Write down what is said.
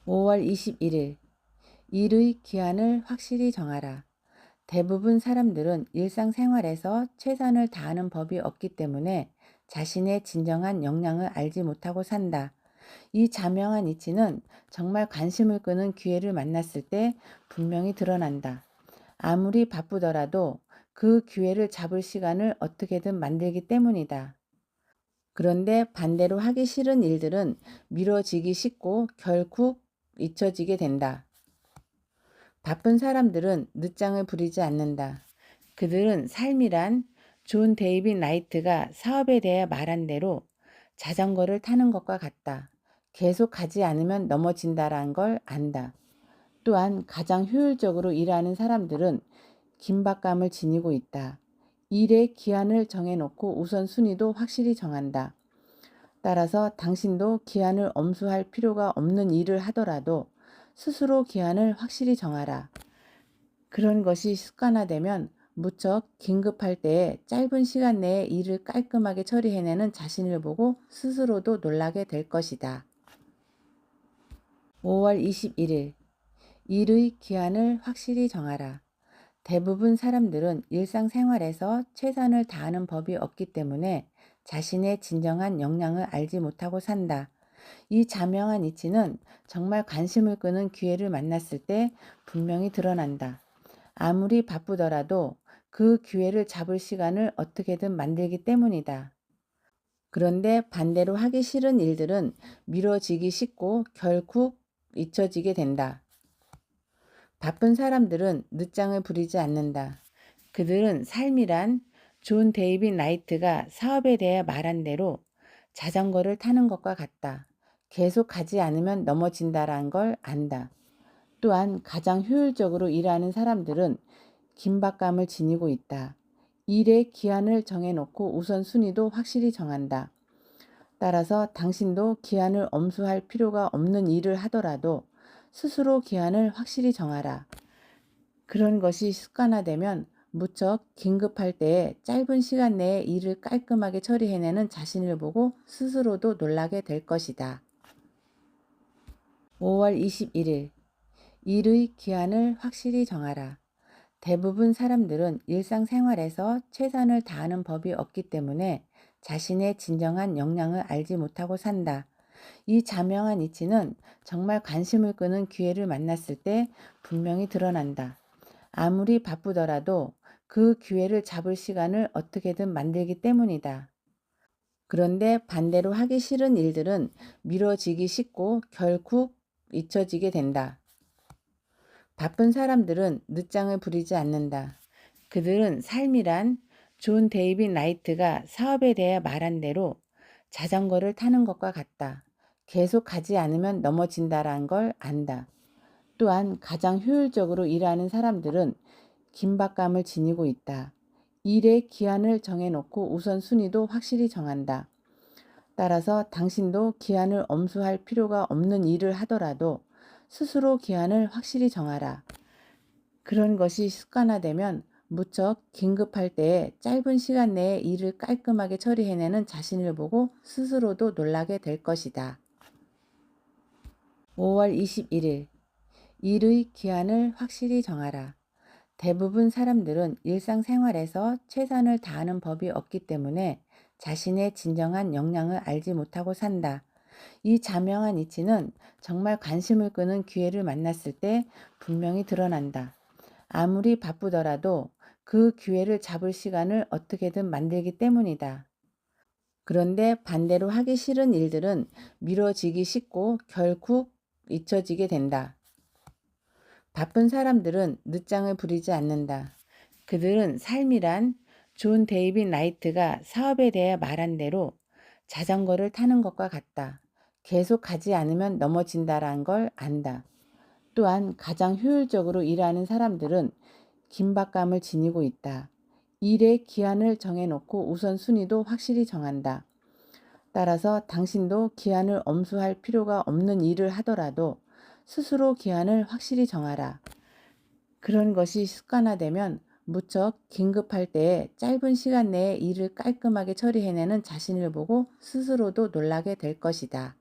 5월 21일 일의 기한을 확실히 정하라. 대부분 사람들은 일상생활에서 최선을 다하는 법이 없기 때문에 자신의 진정한 역량을 알지 못하고 산다. 이 자명한 이치는 정말 관심을 끄는 기회를 만났을 때 분명히 드러난다. 아무리 바쁘더라도 그 기회를 잡을 시간을 어떻게든 만들기 때문이다. 그런데 반대로 하기 싫은 일들은 미뤄지기 쉽고 결국 잊혀지게 된다. 바쁜 사람들은 늦장을 부리지 않는다. 그들은 삶이란 존 데이빗 라이트가 사업에 대해 말한 대로 자전거를 타는 것과 같다. 계속 가지 않으면 넘어진다라는 걸 안다. 또한 가장 효율적으로 일하는 사람들은 긴박감을 지니고 있다. 일의 기한을 정해놓고 우선순위도 확실히 정한다. 따라서 당신도 기한을 엄수할 필요가 없는 일을 하더라도 스스로 기한을 확실히 정하라. 그런 것이 습관화되면 무척 긴급할 때에 짧은 시간 내에 일을 깔끔하게 처리해내는 자신을 보고 스스로도 놀라게 될 것이다. 5월 21일 일의 기한을 확실히 정하라. 대부분 사람들은 일상생활에서 최선을 다하는 법이 없기 때문에 자신의 진정한 역량을 알지 못하고 산다. 이 자명한 이치는 정말 관심을 끄는 기회를 만났을 때 분명히 드러난다. 아무리 바쁘더라도 그 기회를 잡을 시간을 어떻게든 만들기 때문이다. 그런데 반대로 하기 싫은 일들은 미뤄지기 쉽고 결국 잊혀지게 된다. 바쁜 사람들은 늦장을 부리지 않는다. 그들은 삶이란 존 데이빗 라이트가 사업에 대해 말한 대로 자전거를 타는 것과 같다. 계속 가지 않으면 넘어진다라는 걸 안다. 또한 가장 효율적으로 일하는 사람들은 긴박감을 지니고 있다. 일의 기한을 정해놓고 우선순위도 확실히 정한다. 따라서 당신도 기한을 엄수할 필요가 없는 일을 하더라도 스스로 기한을 확실히 정하라. 그런 것이 습관화되면 무척 긴급할 때에 짧은 시간 내에 일을 깔끔하게 처리해내는 자신을 보고 스스로도 놀라게 될 것이다. 5월 21일 일의 기한을 확실히 정하라. 대부분 사람들은 일상생활에서 최선을 다하는 법이 없기 때문에 자신의 진정한 역량을 알지 못하고 산다. 이 자명한 이치는 정말 관심을 끄는 기회를 만났을 때 분명히 드러난다. 아무리 바쁘더라도 그 기회를 잡을 시간을 어떻게든 만들기 때문이다. 그런데 반대로 하기 싫은 일들은 미뤄지기 쉽고 결국 잊혀지게 된다. 바쁜 사람들은 늦장을 부리지 않는다. 그들은 삶이란 존 데이빗 라이트가 사업에 대해 말한 대로 자전거를 타는 것과 같다. 계속 가지 않으면 넘어진다라는 걸 안다. 또한 가장 효율적으로 일하는 사람들은 긴박감을 지니고 있다. 일의 기한을 정해놓고 우선순위도 확실히 정한다. 따라서 당신도 기한을 엄수할 필요가 없는 일을 하더라도 스스로 기한을 확실히 정하라. 그런 것이 습관화되면 무척 긴급할 때에 짧은 시간 내에 일을 깔끔하게 처리해내는 자신을 보고 스스로도 놀라게 될 것이다. 5월 21일 일의 기한을 확실히 정하라. 대부분 사람들은 일상생활에서 최선을 다하는 법이 없기 때문에 자신의 진정한 역량을 알지 못하고 산다. 이 자명한 이치는 정말 관심을 끄는 기회를 만났을 때 분명히 드러난다. 아무리 바쁘더라도 그 기회를 잡을 시간을 어떻게든 만들기 때문이다. 그런데 반대로 하기 싫은 일들은 미뤄지기 쉽고 결국 잊혀지게 된다. 바쁜 사람들은 늦장을 부리지 않는다. 그들은 삶이란 존 데이빗 라이트가 사업에 대해 말한 대로 자전거를 타는 것과 같다. 계속 가지 않으면 넘어진다라는 걸 안다. 또한 가장 효율적으로 일하는 사람들은 긴박감을 지니고 있다. 일의 기한을 정해놓고 우선순위도 확실히 정한다. 따라서 당신도 기한을 엄수할 필요가 없는 일을 하더라도 스스로 기한을 확실히 정하라. 그런 것이 습관화되면 무척 긴급할 때에 짧은 시간 내에 일을 깔끔하게 처리해내는 자신을 보고 스스로도 놀라게 될 것이다.